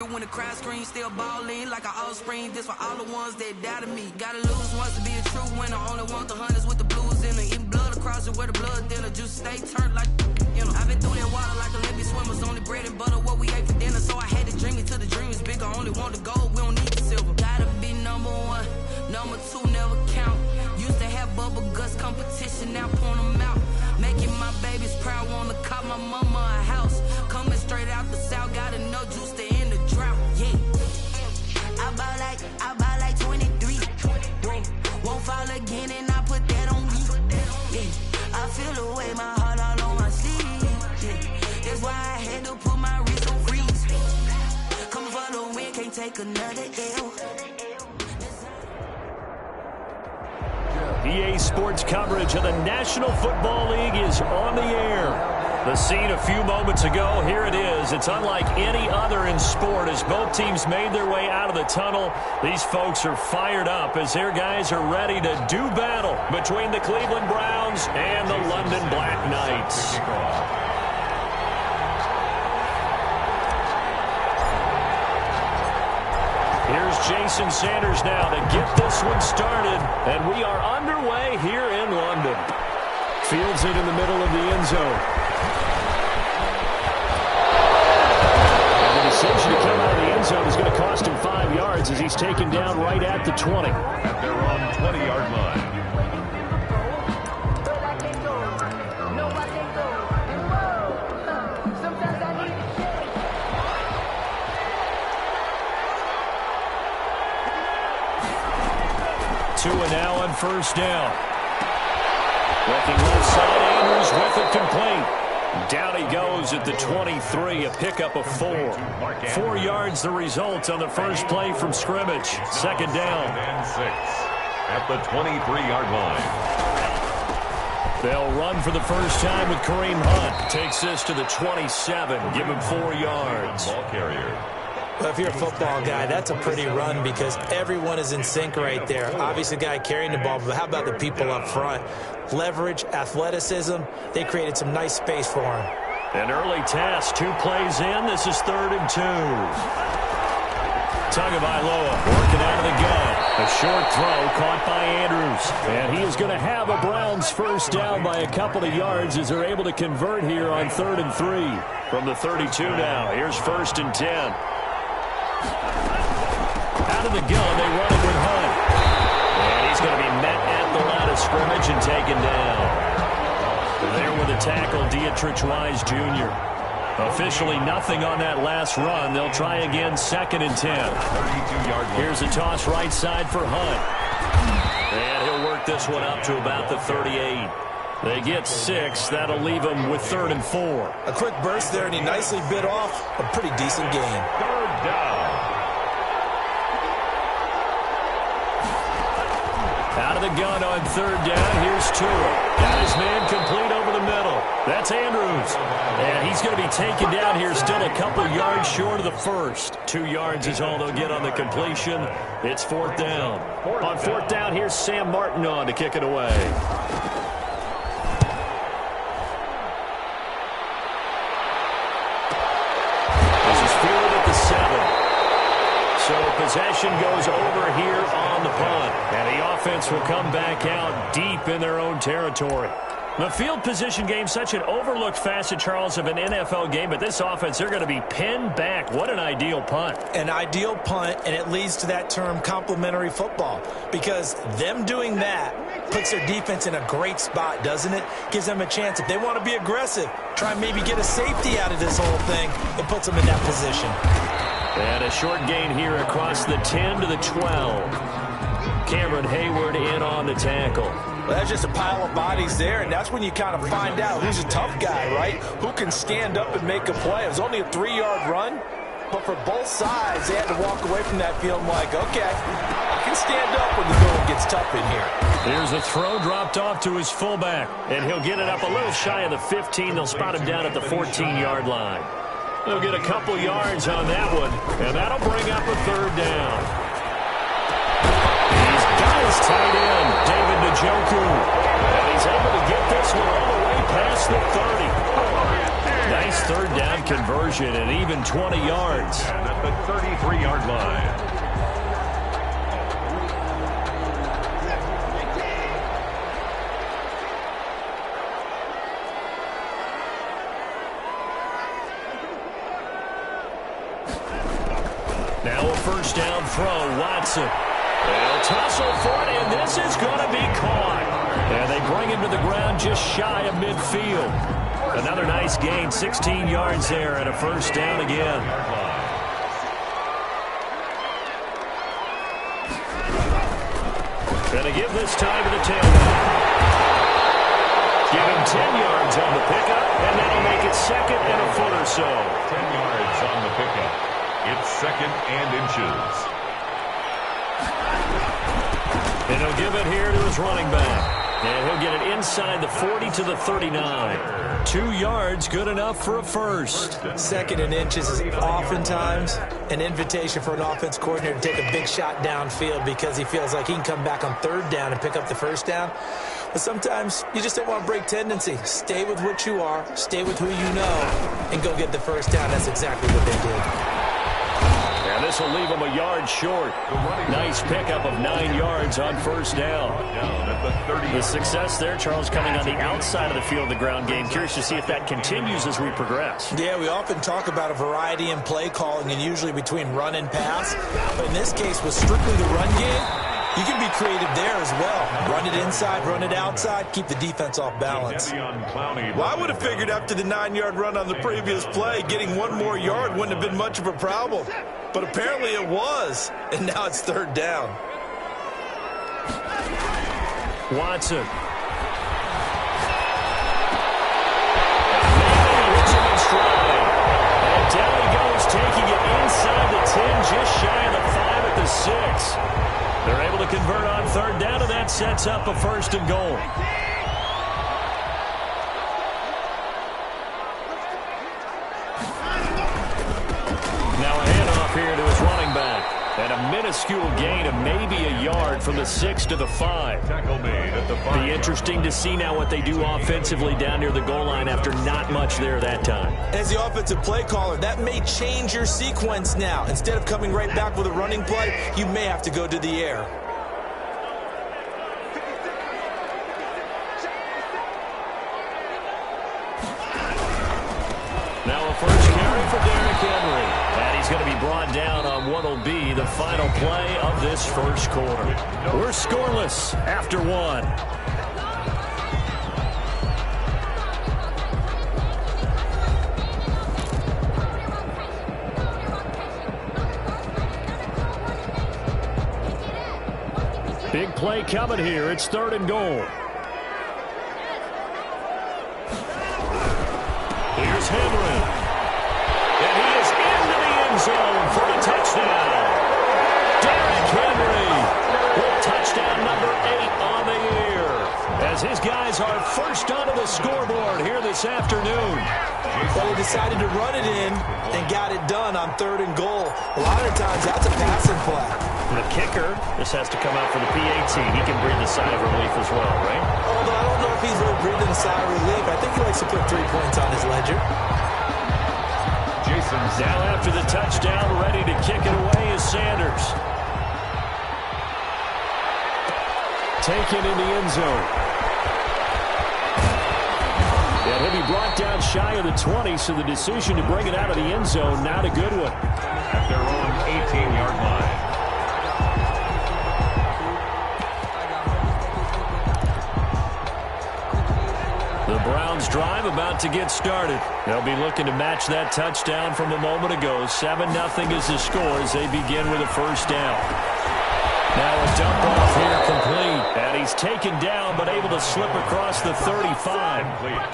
When the crowd screams, still ballin' like an offspring. This for all the ones that doubted me. Gotta lose once to be a true winner. Only want the hunters with the blues in it. Even blood across it where the blood thinner. Just stay turned like you know. I've been through that water like Olympic swimmers. Only bread and butter what we ate for dinner. So I had to dream it till the dream is bigger. Only want the gold, we don't need the silver. Gotta be number one, number two never count. Used to have bubble guts competition, now point them out. Making my babies proud, wanna cop my mama a house. Coming straight out the south, got enough juice to end the drought. Yeah, I buy like 23. Whoa, won't fall again, and I put that on me. Yeah, I feel the way, my heart all on my sleeve. Yeah, that's why I had to put my wrist on freeze. Coming for the win, can't take another L. EA Sports coverage of the National Football League is on the air. The scene a few moments ago, here it is. It's unlike any other in sport as both teams made their way out of the tunnel. These folks are fired up as their guys are ready to do battle between the Cleveland Browns and the London Black Knights. Here's Jason Sanders now to get this one started, and we are underway here in London. Fields it in the middle of the end zone. And the decision to come out of the end zone is going to cost him 5 yards as he's taken down right at the 20. At their own 20-yard line. Two and now on first down. Looking left side, Andrews with it complete. Down he goes at the 23, a pickup of 4. 4 yards the result on the first play from scrimmage. Second down. And 6 at the 23-yard line. They'll run for the first time with Kareem Hunt. Takes this to the 27. Give him 4 yards. Ball carrier. Well, if you're a football guy, that's a pretty run because everyone is in sync right there. Obviously, the guy carrying the ball, but how about the people up front? Leverage, athleticism, they created some nice space for him. An early task, 2 plays in. This is 3rd and 2. Tagovailoa working out of the gun. A short throw caught by Andrews. And he is going to have a Browns first down by a couple of yards as they're able to convert here on 3rd and 3. From the 32 now, here's 1st and 10. Out of the gun, they run it with Hunt. And he's going to be met at the line of scrimmage and taken down. There with a tackle, Dietrich Wise Jr. Officially nothing on that last run. They'll try again, 2nd and 10. 32-yard line. Here's a toss right side for Hunt. And he'll work this one up to about the 38. They get 6. That'll leave them with 3rd and 4. A quick burst there, and he nicely bit off a pretty decent gain. 3rd down. Out of the gun on 3rd down. Here's Tua. Got his man complete over the middle. That's Andrews. And he's going to be taken down here still a couple yards short of the first. 2 yards is all they'll get on the completion. It's 4th down. On 4th down, here's Sam Martin on to kick it away. This is fielded at the 7. So possession goes over here on the punt. And the offense will come back out deep in their own territory. The field position game, such an overlooked facet, Charles, of an NFL game. But this offense, they're going to be pinned back. What an ideal punt. An ideal punt, and it leads to that term complementary football. Because them doing that puts their defense in a great spot, doesn't it? Gives them a chance. If they want to be aggressive, try and maybe get a safety out of this whole thing, it puts them in that position. And a short gain here across the 10 to the 12. Cameron Hayward in on the tackle. Well, that's just a pile of bodies there, and that's when you kind of find out who's a tough guy, right? Who can stand up and make a play. It was only a 3-yard run, but for both sides, they had to walk away from that feeling like, okay, I can stand up when the going gets tough in here. There's a throw dropped off to his fullback, and he'll get it up a little shy of the 15. They'll spot him down at the 14-yard line. They'll get a couple yards on that one, and that'll bring up a 3rd down. He's got his tight end, David Njoku, and he's able to get this one all the way past the 30. Nice nice third down conversion and even 20 yards. And at the 33-yard line. Now a first down throw, Watson. They'll tussle for it, and this is going to be caught. And they bring him to the ground just shy of midfield. Another nice gain, 16 yards there, and a first down again. Going to give this time to the tailback. Give him 10 yards on the pickup, and that'll make it second and a foot or so. 10 yards on the pickup. It's second and inches. And he'll give it here to his running back. And he'll get it inside the 40 to the 39. 2 yards, good enough for a first. Second and inches is oftentimes an invitation for an offense coordinator to take a big shot downfield because he feels like he can come back on third down and pick up the first down. But sometimes you just don't want to break tendency. Stay with what you are, stay with who you know, and go get the first down. That's exactly what they did. And this will leave him a yard short. Nice pickup of 9 yards on first down. The success there, Charles, coming on the outside of the field, the ground game. Curious to see if that continues as we progress. Yeah, we often talk about a variety in play calling and usually between run and pass. But in this case, with strictly the run game, you can be creative there as well. Run it inside, run it outside, keep the defense off balance. Well, I would have figured after the 9-yard run on the previous play, getting one more yard wouldn't have been much of a problem. But apparently it was, and now it's third down. Watson. And down he goes, taking it inside the 10, just shy of the 5 at the 6. They're able to convert on third down, and that sets up a first and goal. Now a handoff here to his running back. And a minuscule gain of maybe a yard from the 6 to the 5. Tackle made at the 5. Be interesting to see now what they do offensively down near the goal line after not much there that time. As the offensive play caller, that may change your sequence now. Instead of coming right back with a running play, you may have to go to the air. Now a first carry for Derrick Henry. And he's going to be brought down on what will be the final play of this first quarter. We're scoreless after one. Big play coming here. It's third and goal. Here's Henry. And he is into the end zone for a touchdown. Derrick Henry with touchdown number 8 on the year. As his guys are first onto the scoreboard here this afternoon. Well, he decided to run it in and got it done on third and goal. A lot of times that's a passing play. The kicker, this has to come out for the PAT. He can breathe a sigh of relief as well, right? Although I don't know if he's really breathing a sigh of relief. I think he likes to put 3 points on his ledger. Now after the touchdown, ready to kick it away is Sanders. Taken in the end zone. And he'll be brought down shy of the 20, so the decision to bring it out of the end zone, not a good one. At their own 18-yard line. The Browns drive about to get started. They'll be looking to match that touchdown from a moment ago. 7-0 is the score as they begin with a first down. Now a dump off here complete. And he's taken down but able to slip across the 35.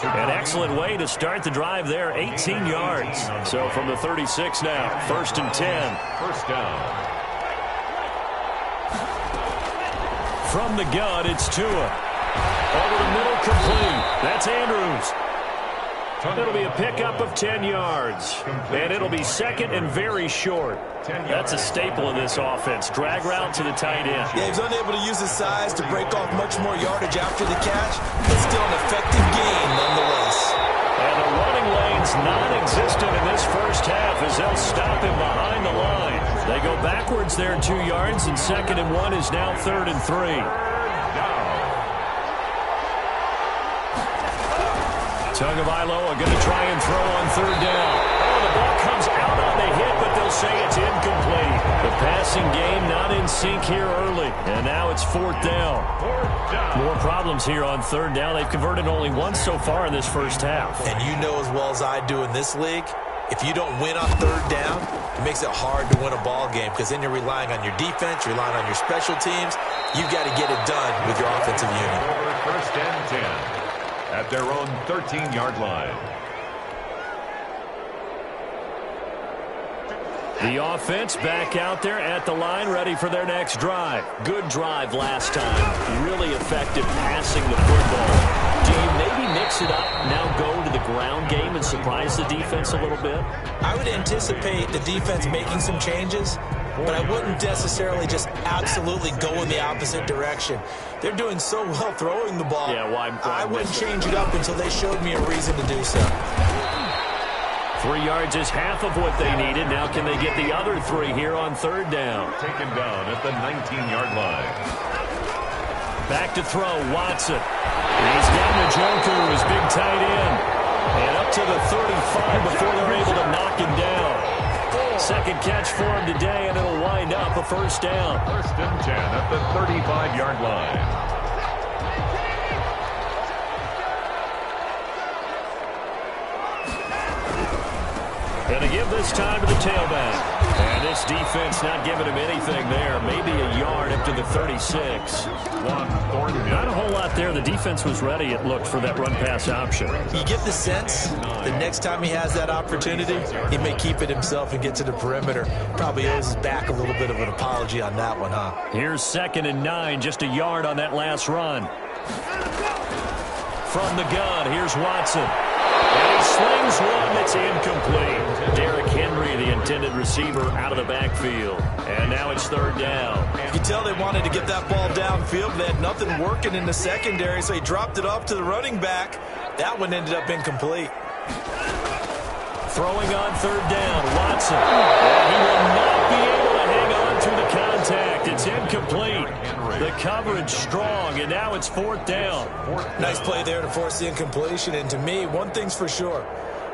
An excellent way to start the drive there, 18 yards. So from the 36 now, first and 10. First down. From the gun, it's Tua. Over the middle, complete. That's Andrews. It'll be a pickup of 10 yards. And it'll be second and very short. That's a staple of this offense. Drag route to the tight end. Yeah, he's unable to use his size to break off much more yardage after the catch, but still an effective gain nonetheless. And the running lanes non-existent in this first half as they'll stop him behind the line. They go backwards there 2 yards, and 2nd and 1 is now 3rd and 3. Tagovailoa going to try and throw on 3rd down. Oh, the ball comes out on the hit, but they'll say it's incomplete. The passing game not in sync here early, and now it's 4th down. More problems here on 3rd down. They've converted only once so far in this first half. And you know as well as I do in this league, if you don't win on 3rd down, it makes it hard to win a ball game because then you're relying on your defense, you're relying on your special teams. You've got to get it done with your offensive unit. 1st and 10 at their own 13-yard line. The offense back out there at the line, ready for their next drive. Good drive last time. Really effective passing the football. Do you maybe mix it up, now go to the ground game and surprise the defense a little bit? I would anticipate the defense making some changes, but I wouldn't necessarily just absolutely go in the opposite direction. They're doing so well throwing the ball. Yeah, I wouldn't change it up until they showed me a reason to do so. 3 yards is half of what they needed. Now can they get the other 3 here on 3rd down? Taken down at the 19-yard line. Back to throw, Watson. He's getting the Joker, his big tight end. And up to the 35 before they're able to knock him down. 2nd catch for him today, and it'll wind up a 1st down. 1st and 10 at the 35-yard line. Going to give this time to the tailback. And this defense not giving him anything there. Maybe a yard up to the 36. Not a whole lot there. The defense was ready, it looked, for that run-pass option. You get the sense the next time he has that opportunity, he may keep it himself and get to the perimeter. Probably owes his back a little bit of an apology on that one, huh? Here's 2nd and 9, just a yard on that last run. From the gun, here's Watson. And he slings one that's incomplete. Derrick Henry, the intended receiver, out of the backfield. And now it's 3rd down. You can tell they wanted to get that ball downfield. They had nothing working in the secondary, so he dropped it off to the running back. That one ended up incomplete. Throwing on 3rd down, Watson. And he will not be able to hang on to the contact. It's incomplete. The coverage strong, and now it's 4th down. Nice play there to force the incompletion. And to me, one thing's for sure.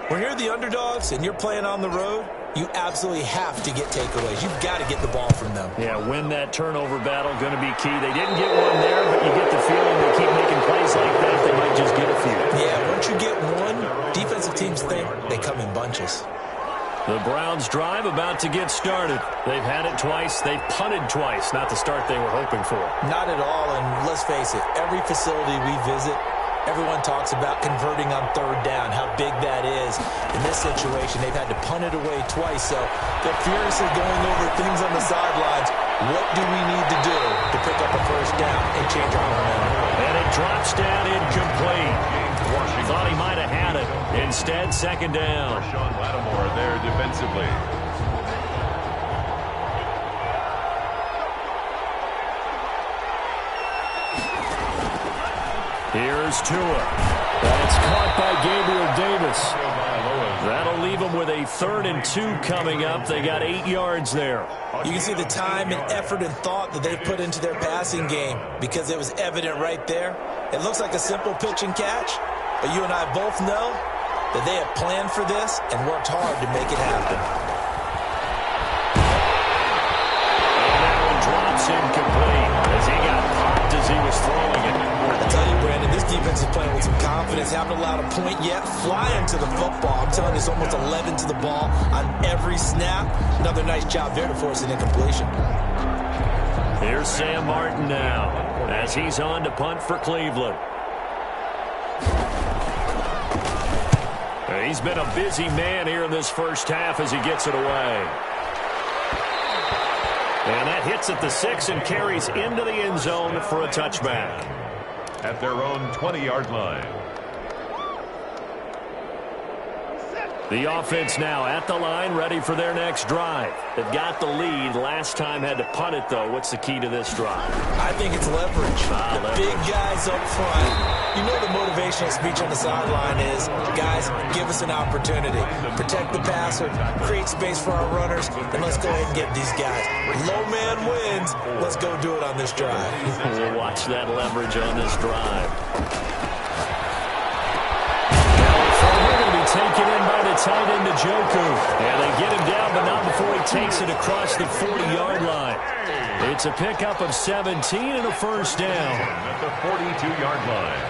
When you're the underdogs and you're playing on the road, you absolutely have to get takeaways. You've got to get the ball from them. Yeah, win that turnover battle, going to be key. They didn't get one there, but you get the feeling they keep making plays like that, they might just get a few. Yeah, once you get one, defensive teams think they come in bunches. The Browns' drive about to get started. They've had it twice. They've punted twice. Not the start they were hoping for. Not at all, and let's face it, every facility we visit, everyone talks about converting on 3rd down, how big that is. In this situation, they've had to punt it away twice, so they're furiously going over things on the sidelines. What do we need to do to pick up a 1st down and change our momentum? And it drops down incomplete. Thought he might have had it. Instead, 2nd down. Sean Lattimore there defensively. Here's Tua. That's caught by Gabriel Davis. That'll leave them with a 3rd and 2 coming up. They got 8 yards there. You can see the time and effort and thought that they put into their passing game because it was evident right there. It looks like a simple pitch and catch, but you and I both know that they have planned for this and worked hard to make it happen. And that one drops incomplete as he got popped as he was throwing it. I tell you, Brandon, this defense is playing with some confidence. Haven't allowed a point yet. Flying to the football. I'm telling you, it's almost 11 to the ball on every snap. Another nice job there to force an incompletion. Here's Sam Martin now as he's on to punt for Cleveland. He's been a busy man here in this first half as he gets it away. And that hits at the 6 and carries into the end zone for a touchback. At their own 20-yard line. The offense now at the line, ready for their next drive. They've got the lead. Last time had to punt it, though. What's the key to this drive? I think it's leverage. The big guys up front. You know the motivational speech on the sideline is, guys, give us an opportunity. Protect the passer, create space for our runners, and let's go ahead and get these guys. Low man wins. Let's go do it on this drive. We'll watch that leverage on this drive. Taken in by the tight end, Njoku. And they get him down, but not before he takes it across the 40-yard line. It's a pickup of 17 and a first down. At the 42-yard line.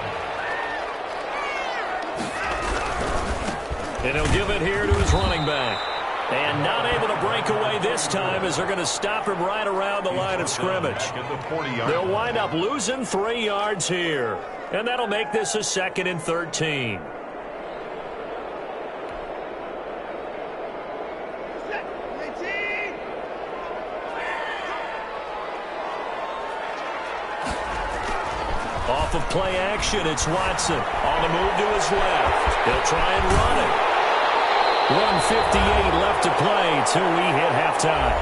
And he'll give it here to his running back. And not able to break away this time as they're going to stop him right around the line of scrimmage. They'll wind up losing 3 yards here. And that'll make this a 2nd and 13. Off of play action, it's Watson. On the move to his left. He'll try and run it. 1:58 left to play till we hit halftime.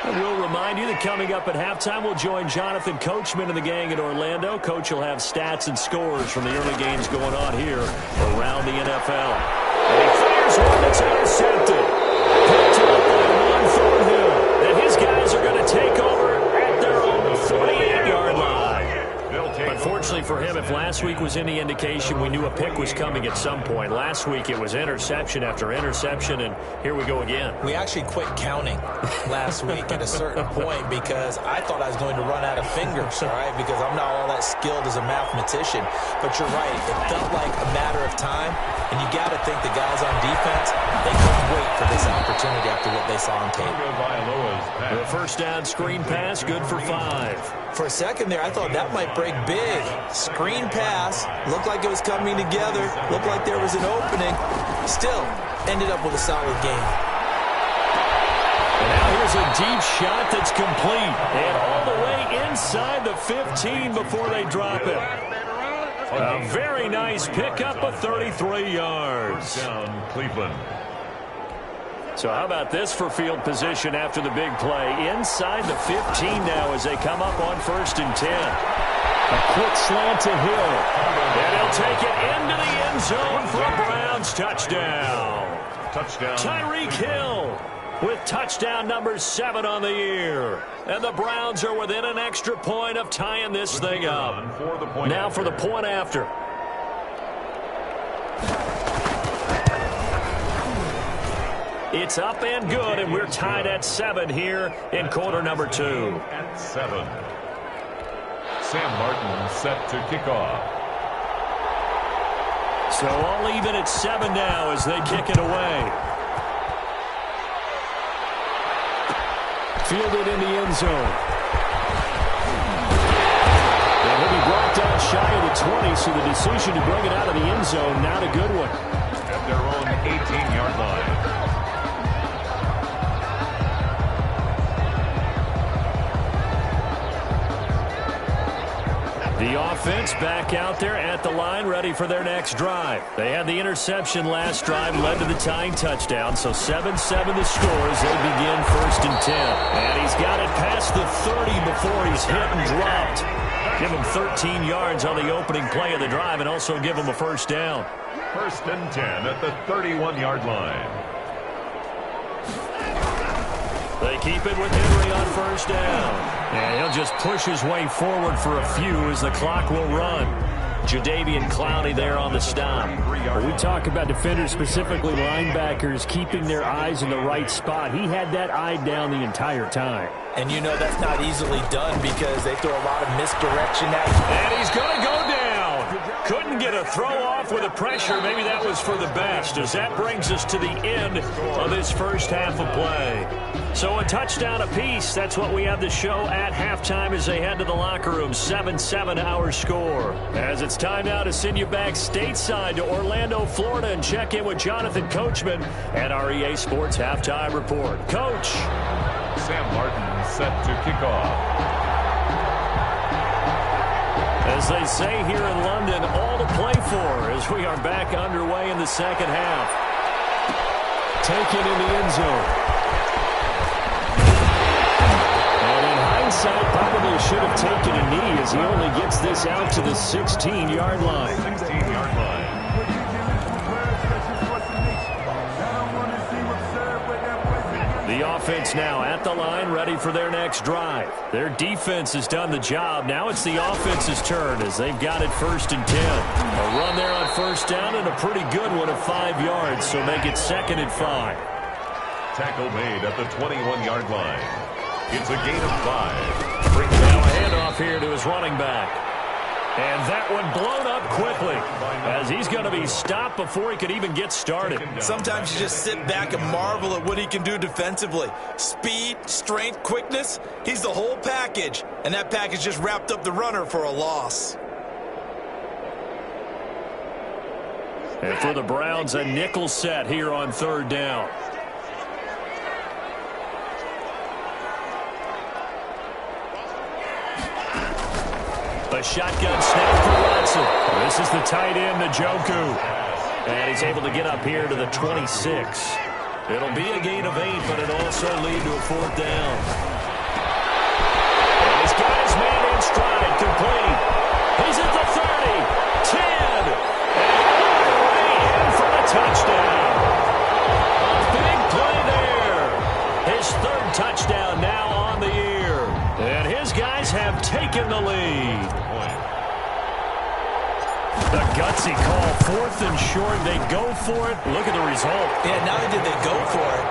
And we'll remind you that coming up at halftime, we'll join Jonathan Coachman and the gang in Orlando. Coach will have stats and scores from the early games going on here around the NFL. And he fires one that's intercepted. Picked up by Juan Thornhill. And his guys are going to take over at their own 48-yard line. Unfortunately for him, if last week was any indication, we knew a pick was coming at some point. Last week it was interception after interception, and here we go again. We actually quit counting last week at a certain point because I thought I was going to run out of fingers, all right, because I'm not all that skilled as a mathematician. But you're right. It felt like a matter of time, and you got to think the guys on defense, they couldn't wait for this opportunity after what they saw on tape. The first down screen pass, good for 5. For a second there, I thought that might break big. Screen pass, looked like it was coming together, looked like there was an opening. Still, ended up with a solid game. And now here's a deep shot that's complete. And all the way inside the 15 before they drop it. A very nice pickup of 33 yards. Down Cleveland. So how about this for field position after the big play? Inside the 15 now as they come up on 1st and 10. A quick slant to Hill. And he'll take it into the end zone for a Browns touchdown. Touchdown. Tyreek Hill with touchdown number 7 on the year. And the Browns are within an extra point of tying this thing up. Now for the point after. It's up and good, and we're tied at 7 here in quarter number 2. At 7. Sam Martin set to kick off. So all even at 7 now as they kick it away. Fielded in the end zone. And he'll be brought down shy of the 20, so the decision to bring it out of the end zone, not a good one. At their own 18-yard line. The offense back out there at the line, ready for their next drive. They had the interception last drive, led to the tying touchdown, so 7-7 the score as they begin 1st and 10. And he's got it past the 30 before he's hit and dropped. Give him 13 yards on the opening play of the drive and also give him a first down. 1st and 10 at the 31-yard line. They keep it with Henry on 1st down. And he'll just push his way forward for a few as the clock will run. Jadeveon Clowney there on the stop. When we talk about defenders, specifically linebackers, keeping their eyes in the right spot, he had that eye down the entire time. And you know that's not easily done because they throw a lot of misdirection at you. And he's going to go down. Couldn't get a throw off with the pressure. Maybe that was for the best, as that brings us to the end of this first half of play. So a touchdown apiece. That's what we have to show at halftime as they head to the locker room. 7-7 our score. As it's time now to send you back stateside to Orlando, Florida, and check in with Jonathan Coachman at our EA Sports Halftime Report. Coach. Sam Martin set to kick off. As they say here in London, all to play for as we are back underway in the second half. Taken in the end zone. And in hindsight, probably should have taken a knee as he only gets this out to the 16-yard line. 16-yard line. The offense now at the line, ready for their next drive. Their defense has done the job. Now it's the offense's turn as they've got it 1st and 10. A run there on 1st down and a pretty good one of 5 yards, so make it 2nd and 5. Tackle made at the 21-yard line. It's a gain of 5. Brings now a handoff here to his running back. And that one blown up quickly as he's going to be stopped before he could even get started. Sometimes you just sit back and marvel at what he can do defensively. Speed, strength, quickness, he's the whole package. And that package just wrapped up the runner for a loss. And for the Browns, a nickel set here on 3rd down. A shotgun snap for Watson. This is the tight end, Njoku. And he's able to get up here to the 26. It'll be a gain of 8, but it'll also lead to a 4th down. And he's got his man in stride, complete. He's at the 30, 10, and all the way in for the touchdown. A big play there. His 3rd touchdown now on the year. And his guys have taken the lead. The gutsy call, 4th and short. They go for it. Look at the result. Yeah, not only did they go for it,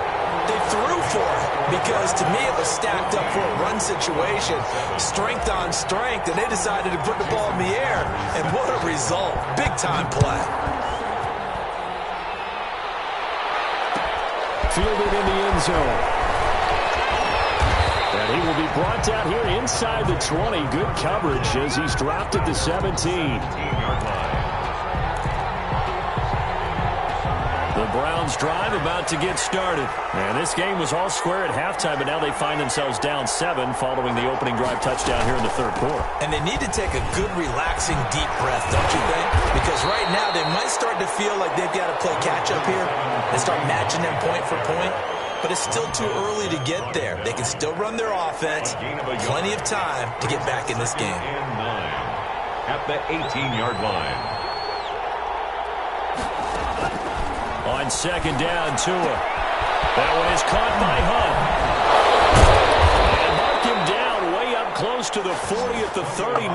they threw for it. Because to me, it was stacked up for a run situation. Strength on strength, and they decided to put the ball in the air. And what a result. Big-time play. Fielded in the end zone. And he will be brought down here inside the 20. Good coverage as he's dropped at the 17. 18-yard line. The Browns drive about to get started. And this game was all square at halftime, but now they find themselves down 7 following the opening drive touchdown here in the 3rd quarter. And they need to take a good, relaxing, deep breath, don't you think? Because right now they might start to feel like they've got to play catch-up here and start matching them point for point. But it's still too early to get there. They can still run their offense. Plenty of time to get back in this game. And 9 at the 18-yard line. On 2nd down, Tua. That one is caught by Hunt. And mark him down way up close to the 40 at the 39.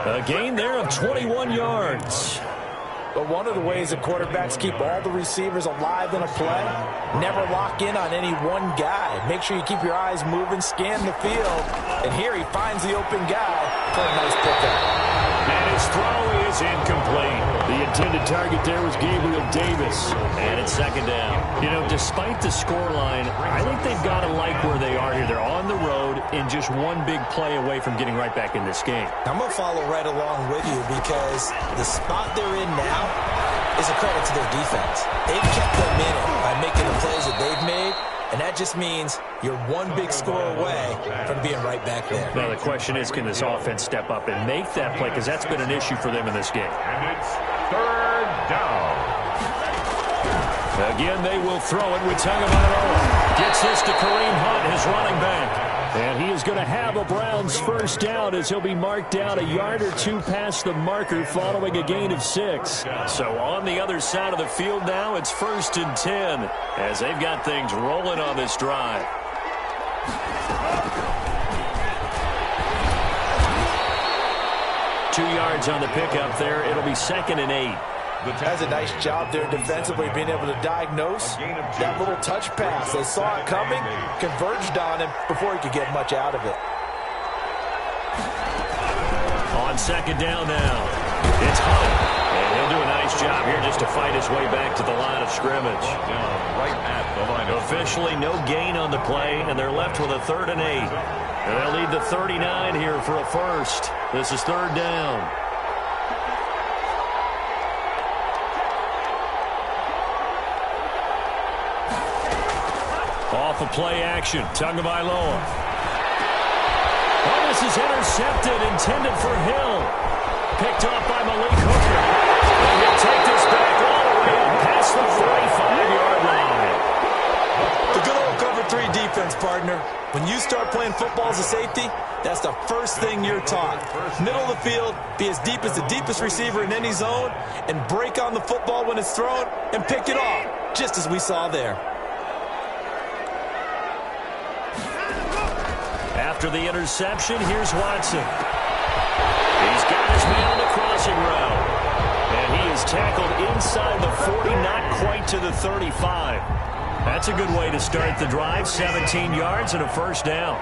A gain there of 21 yards. But one of the ways that quarterbacks keep all the receivers alive in a play, never lock in on any one guy. Make sure you keep your eyes moving, scan the field. And here he finds the open guy for a nice pickup. And his throw is incomplete. The intended target there was Gabriel Davis. And it's 2nd down. You know, despite the scoreline, I think they've got to like where they are here. They're on the road and just one big play away from getting right back in this game. I'm going to follow right along with you because the spot they're in now is a credit to their defense. They've kept them in it by making the plays that they've made, and that just means you're one big score away from being right back there. Now the question is, can this offense step up and make that play? Because that's been an issue for them in this game. And it's 3rd down. Again, they will throw it with Tagovailoa. Gets this to Kareem Hunt, his running back. And he is going to have a Browns 1st down as he'll be marked down a yard or 2 past the marker following a gain of 6. So on the other side of the field now, it's 1st and 10 as they've got things rolling on this drive. Two yards on the pickup there. It'll be 2nd and 8. That's a nice job there defensively, being able to diagnose that little touch pass. They saw it coming, converged on him before he could get much out of it. On 2nd down now, it's Hunt. And he'll do a nice job here just to fight his way back to the line of scrimmage. Right at the line of Officially no gain on the play, and they're left with a 3rd and 8. And they'll lead the 39 here for a 1st. This is 3rd down. Off of play action, Tagovailoa. Oh, this is intercepted, intended for Hill. picked off by Malik Hooker. And he'll take this back all the way up past the 45-yard line. The good old cover 3 defense, partner. When you start playing football as a safety, that's the first thing you're taught. Middle of the field, be as deep as the deepest receiver in any zone, and break on the football when it's thrown and pick it off, just as we saw there. After the interception, here's Watson. He's got his man on the crossing route. And he is tackled inside the 40, not quite to the 35. That's a good way to start the drive. 17 yards and a first down.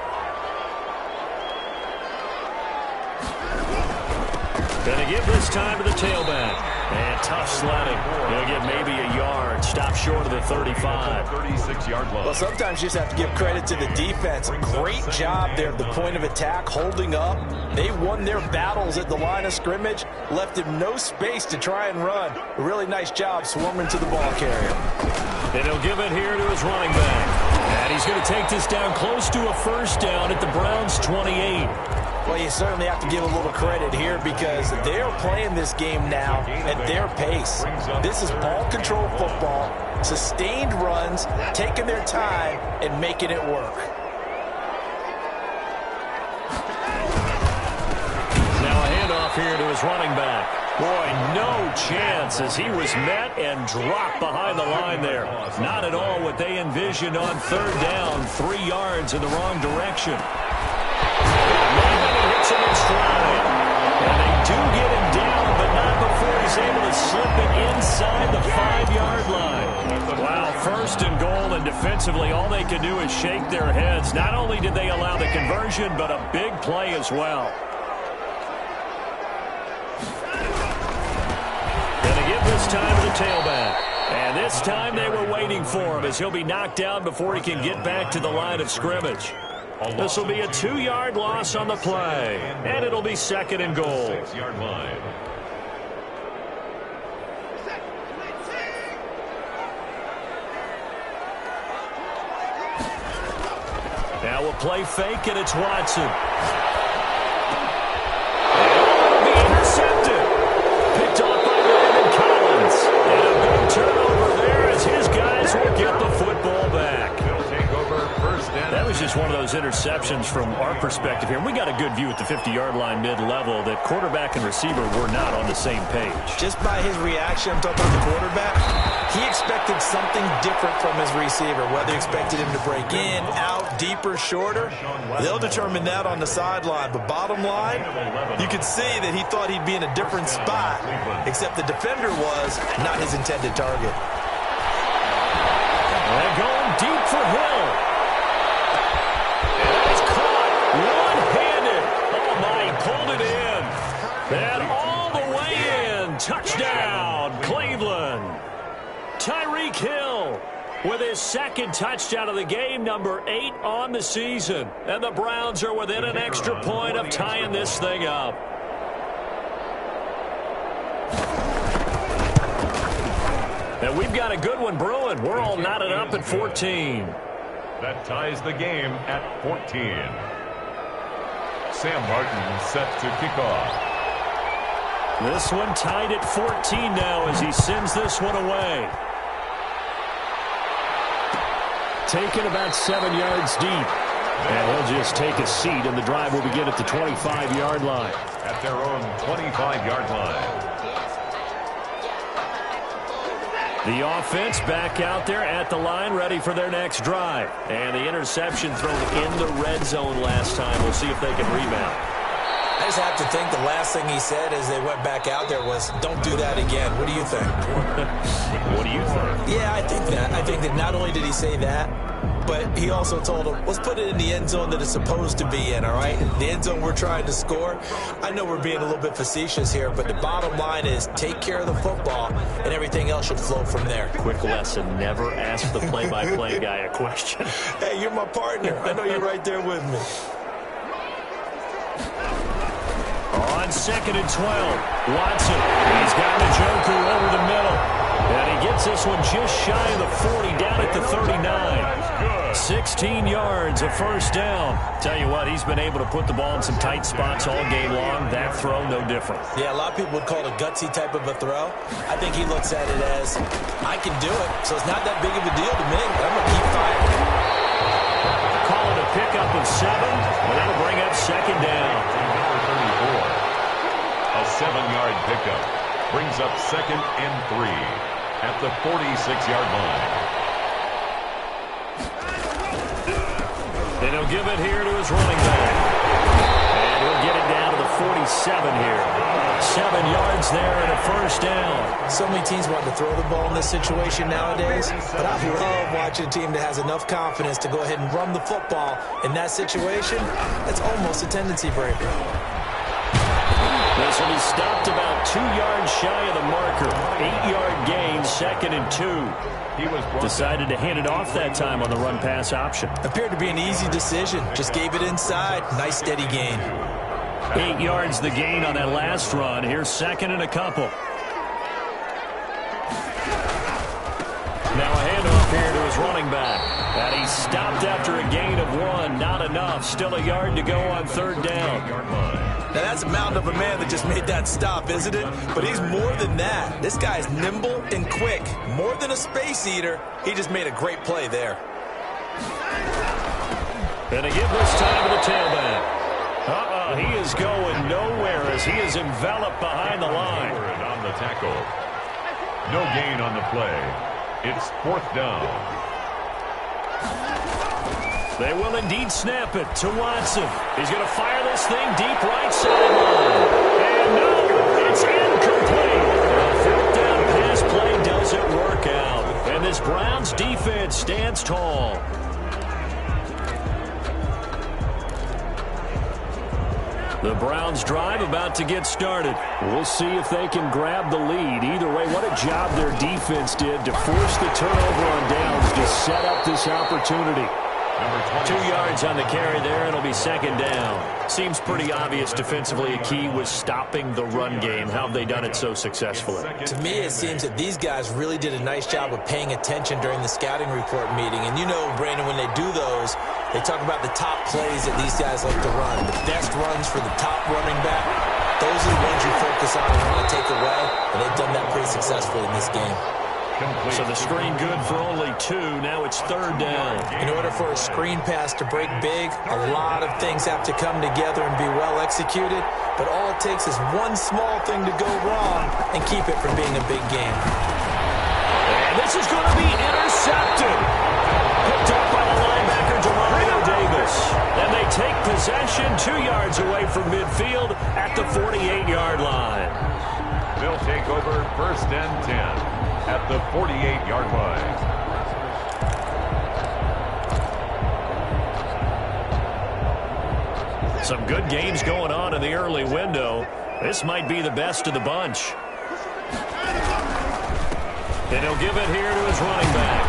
Gonna give this time to the tailback. And tough sledding. He'll get maybe a yard. Stop short of the 35. 36-yard line. Well, sometimes you just have to give credit to the defense. Great job there at the point of attack, holding up. They won their battles at the line of scrimmage, left him no space to try and run. A really nice job swarming to the ball carrier. And he'll give it here to his running back. And he's going to take this down close to a first down at the Browns' 28. Well, you certainly have to give a little credit here because they're playing this game now at their pace. This is ball control football, sustained runs, taking their time and making it work. Now a handoff here to his running back. Boy, no chance as he was met and dropped behind the line there. Not at all what they envisioned on third down. 3 yards in the wrong direction. Hits him in stride. And they do get him down, but not before he's able to slip it inside the 5-yard line. Wow, first and goal, and defensively all they can do is shake their heads. Not only did they allow the conversion, but a big play as well. This time to the tailback. And this time they were waiting for him as he'll be knocked down before he can get back to the line of scrimmage. This will be a 2-yard loss on the play. And it'll be second and goal. 6-yard line. Now we'll play fake, and it's Watson. Turnover there as his guys will get the football back. That was just one of those interceptions from our perspective here. We got a good view at the 50-yard line mid-level that quarterback and receiver were not on the same page. Just by his reaction, I'm talking about the quarterback, he expected something different from his receiver, whether he expected him to break in, out, deeper, shorter. They'll determine that on the sideline. But bottom line, you could see that he thought he'd be in a different spot, except the defender was not his intended target. And going deep for Hill. And it's caught one-handed. Oh, my, he pulled it in. And all the way in. Touchdown, Cleveland. Tyreek Hill with his second touchdown of the game, number 8 on the season. And the Browns are within an extra point of tying this thing up. And we've got a good one brewing. We're all knotted up at 14. That ties the game at 14. Sam Martin set to kick off. This one tied at 14 now as he sends this one away. Taken about 7 yards deep. And he'll just take a seat, and the drive will begin at the 25-yard line. At their own 25-yard line. The offense back out there at the line, ready for their next drive. And the interception thrown in the red zone last time. We'll see if they can rebound. I just have to think the last thing he said as they went back out there was, don't do that again. What do you think? What do you think? Yeah, I think that. I think that not only did he say that, but he also told them, let's put it in the end zone that it's supposed to be in, all right? The end zone we're trying to score. I know we're being a little bit facetious here, but the bottom line is take care of the football, and everything else should flow from there. Quick lesson, never ask the play-by-play guy a question. Hey, you're my partner. I know you're right there with me. On 2nd and 12, Watson. He's got Njoku over the middle. And he gets this one just shy of the 40, down at the 39. 16 yards, a first down. Tell you what, he's been able to put the ball in some tight spots all game long. That throw, no different. Yeah, a lot of people would call it a gutsy type of a throw. I think he looks at it as, I can do it, so it's not that big of a deal to me, but I'm going to keep firing. Call it a pickup of 7, and that'll bring up second down. Number 34. A 7-yard pickup brings up 2nd and 3 at the 46-yard line. And he'll give it here to his running back. And he'll get it down to the 47 here. 7 yards there and a first down. So many teams want to throw the ball in this situation nowadays, but I love watching a team that has enough confidence to go ahead and run the football. In that situation, that's almost a tendency breaker. This will be stopped about 2 yards shy of the marker. 8-yard gain, 2nd and 2. He was decided to hand it off that time on the run-pass option. Appeared to be an easy decision. Just gave it inside. Nice, steady gain. 8 yards the gain on that last run. Here's 2nd and a couple. Now a handoff here to his running back. And he stopped after a gain of 1. Not enough. Still a yard to go on 3rd down. Now that's a mountain of a man that just made that stop, isn't it? But he's more than that. This guy's nimble and quick. More than a space eater. He just made a great play there. And a give this time to the tailback. He is going nowhere as he is enveloped behind the line. On the tackle. No gain on the play. It's 4th down. They will indeed snap it to Watson. He's going to fire this thing deep right sideline. And no, it's incomplete. The 4th down pass play doesn't work out. And this Browns defense stands tall. The Browns drive about to get started. We'll see if they can grab the lead. Either way, what a job their defense did to force the turnover on downs to set up this opportunity. 2 yards on the carry there, and it'll be 2nd down. Seems pretty obvious defensively a key was stopping the run game. How have they done it so successfully? To me, it seems that these guys really did a nice job of paying attention during the scouting report meeting. And you know, Brandon, when they do those, they talk about the top plays that these guys like to run. The best runs for the top running back. Those are the ones you focus on and want to take away. And they've done that pretty successfully in this game. So the screen good for only 2. Now it's 3rd down. In order for a screen pass to break big, a lot of things have to come together and be well executed. But all it takes is one small thing to go wrong and keep it from being a big game. And this is going to be intercepted. Picked up by the linebacker, Demario Davis. And they take possession 2 yards away from midfield at the 48-yard line. They'll take over 1st and 10. At the 48-yard line. Some good games going on in the early window. This might be the best of the bunch. And he'll give it here to his running back.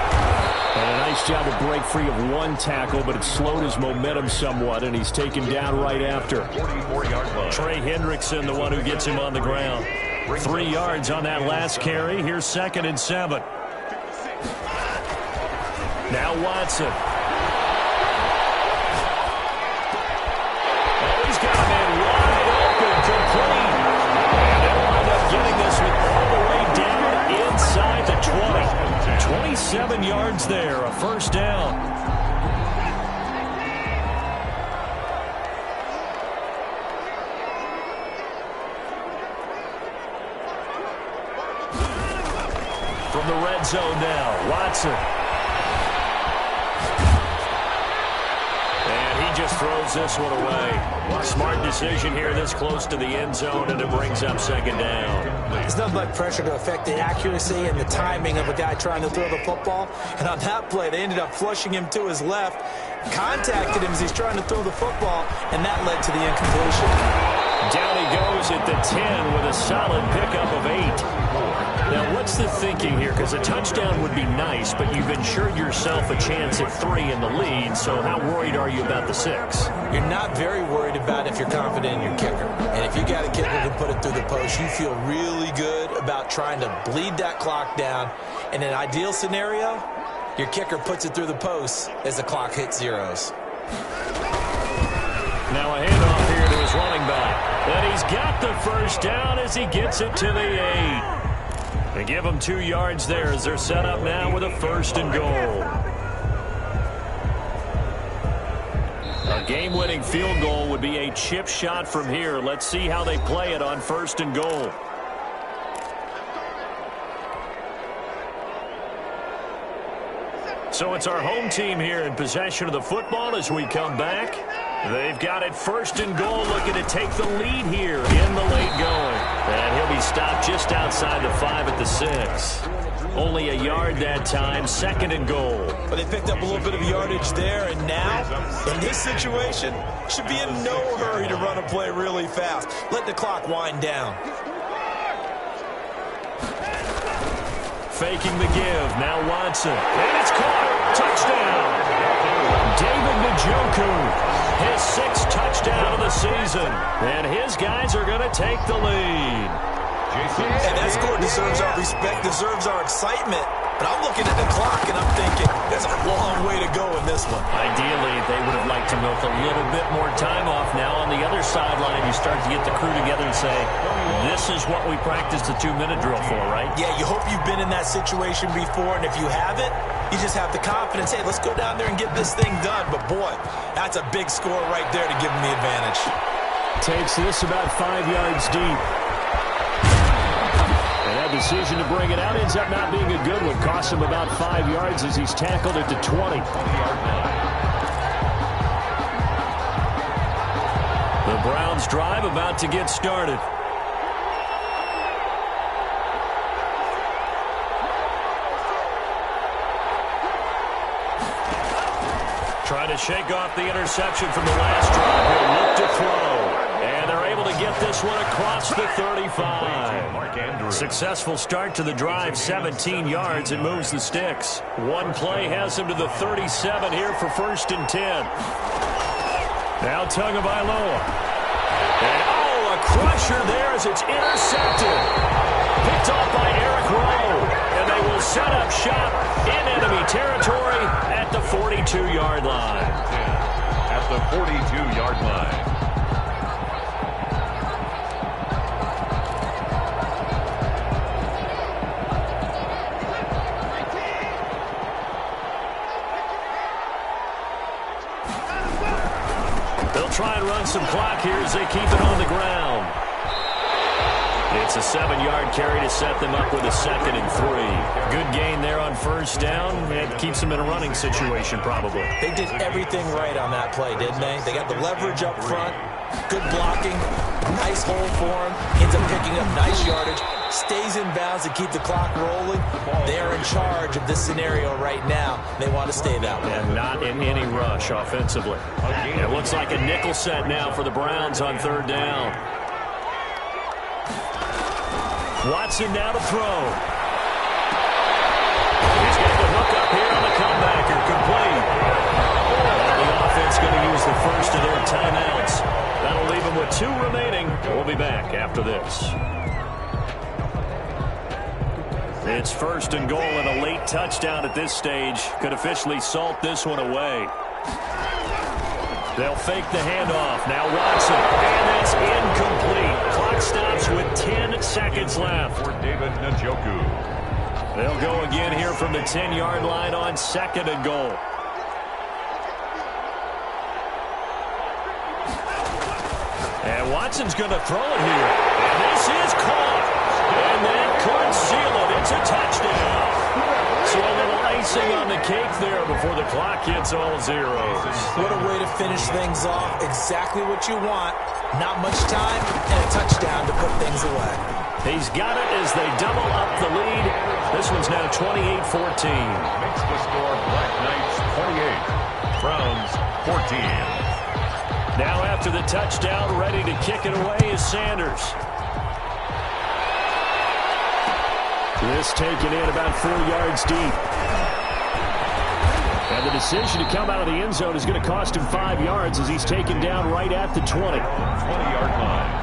And a nice job to break free of 1 tackle, but it slowed his momentum somewhat, and he's taken down right after. 44-yard line. Trey Hendrickson, the one who gets him on the ground. 3 yards on that last carry. Here's 2nd and 7. Now Watson. Oh, he's got a man wide open, complete. And they'll wind up getting this one all the way down inside the 20. 27 yards there, a first down. From the red zone now, Watson. And he just throws this one away. Smart decision here this close to the end zone, and it brings up 2nd down. There's nothing like pressure to affect the accuracy and the timing of a guy trying to throw the football. And on that play, they ended up flushing him to his left, contacted him as he's trying to throw the football, and that led to the incompletion. Down he goes at the 10 with a solid pickup of 8. Now, what's the thinking here? Because a touchdown would be nice, but you've ensured yourself a chance at 3 in the lead, so how worried are you about the 6? You're not very worried about if you're confident in your kicker. And if you got a kicker who can put it through the post, you feel really good about trying to bleed that clock down. In an ideal scenario, Your kicker puts it through the post as the clock hits zeros. Now a handoff here to his running back. And he's got the first down as he gets it to the 8. They give him 2 yards there as they're set up now with a 1st and goal. A game-winning field goal would be a chip shot from here. Let's see how they play it on 1st and goal. So it's our home team here in possession of the football as we come back. They've got it 1st and goal, looking to take the lead here in the late going. And he'll be stopped just outside the 5 at the 6. Only a yard that time, 2nd and goal. But they picked up a little bit of yardage there, and now, in this situation, should be in no hurry to run a play really fast. Let the clock wind down. Faking the give, now Watson. And it's caught. Touchdown. David Njoku, his 6th touchdown of the season. And his guys are going to take the lead. And that score deserves our respect, deserves our excitement. But I'm looking at the clock, and I'm thinking, there's a long way to go in this one. Ideally, they would have liked to milk a little bit more time off. Now on the other sideline, you start to get the crew together and say, this is what we practiced the 2-minute drill for, right? Yeah, you hope you've been in that situation before, and if you haven't, you just have the confidence, hey, let's go down there and get this thing done. But boy, that's a big score right there to give them the advantage. Takes this about 5 yards deep. And that decision to bring it out ends up not being a good one. Costs him about 5 yards as he's tackled at the 20. The Browns drive about to get started. Trying to shake off the interception from the last drive. He'll look to throw. And they're able to get this one across the 35. Successful start to the drive, 17 yards, and moves the sticks. One play has him to the 37 here for 1st and 10. Now Tagovailoa. And a crusher there as it's intercepted. Picked off by Eric Rowe. And they will set up shop in enemy territory at the 42-yard line. At the 42-yard line. They'll try and run some clock here as they keep it on the ground. It's a 7-yard carry to set them up with a 2nd and 3. Good gain there on 1st down. It keeps them in a running situation probably. They did everything right on that play, didn't they? They got the leverage up front, good blocking, nice hole for him, ends up picking up nice yardage, stays in bounds to keep the clock rolling. They're in charge of this scenario right now. They want to stay that way. And not in any rush offensively. It looks like a nickel set now for the Browns on 3rd down. Watson now to throw. He's got the hook up here on the comebacker, complete. And the offense going to use the first of their timeouts. That'll leave them with 2 remaining. We'll be back after this. It's 1st and goal, and a late touchdown at this stage could officially salt this one away. They'll fake the handoff. Now Watson. And that's incomplete. Clock stops with 10 seconds left. For David Njoku. They'll go again here from the 10-yard line on 2nd and goal. And Watson's going to throw it here. And this is caught. And that could seal it. It's a touchdown. So a little icing on the cake there before the clock hits all zeros. What a way to finish things off. Exactly what you want. Not much time and a touchdown to put things away. He's got it as they double up the lead. This one's now 28-14. Makes the score Black Knights 28. Browns 14. Now after the touchdown, ready to kick it away is Sanders. This taken in about 4 yards deep. And the decision to come out of the end zone is going to cost him 5 yards as he's taken down right at the 20. 20-yard line.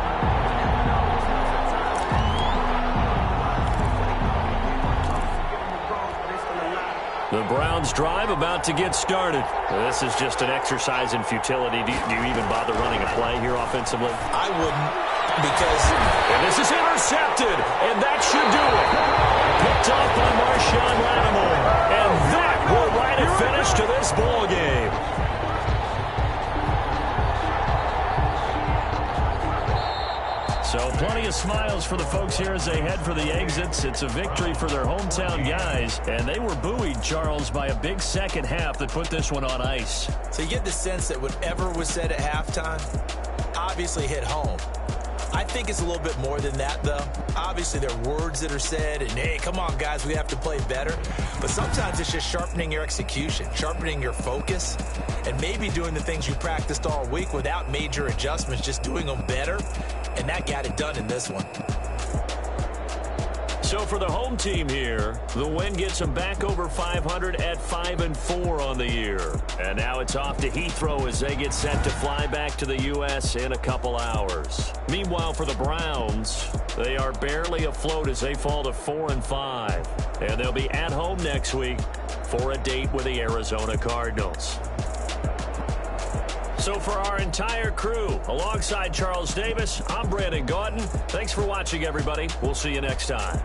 The Browns drive about to get started. This is just an exercise in futility. Do you even bother running a play here offensively? I wouldn't, because... And this is intercepted, and that should do it. Picked off by Marshawn Lattimore. And that will write a finish to this ball game. So plenty of smiles for the folks here as they head for the exits. It's a victory for their hometown guys, and they were buoyed, Charles, by a big second half that put this one on ice. So you get the sense that whatever was said at halftime obviously hit home. I think it's a little bit more than that, though. Obviously, there are words that are said, and, hey, come on, guys, we have to play better. But sometimes it's just sharpening your execution, sharpening your focus, and maybe doing the things you practiced all week without major adjustments, just doing them better, and that got it done in this one. So for the home team here, the win gets them back over 500 at 5-4 on the year. And now it's off to Heathrow as they get set to fly back to the U.S. in a couple hours. Meanwhile, for the Browns, they are barely afloat as they fall to 4-5. And they'll be at home next week for a date with the Arizona Cardinals. So for our entire crew, alongside Charles Davis, I'm Brandon Gaudin. Thanks for watching, everybody. We'll see you next time.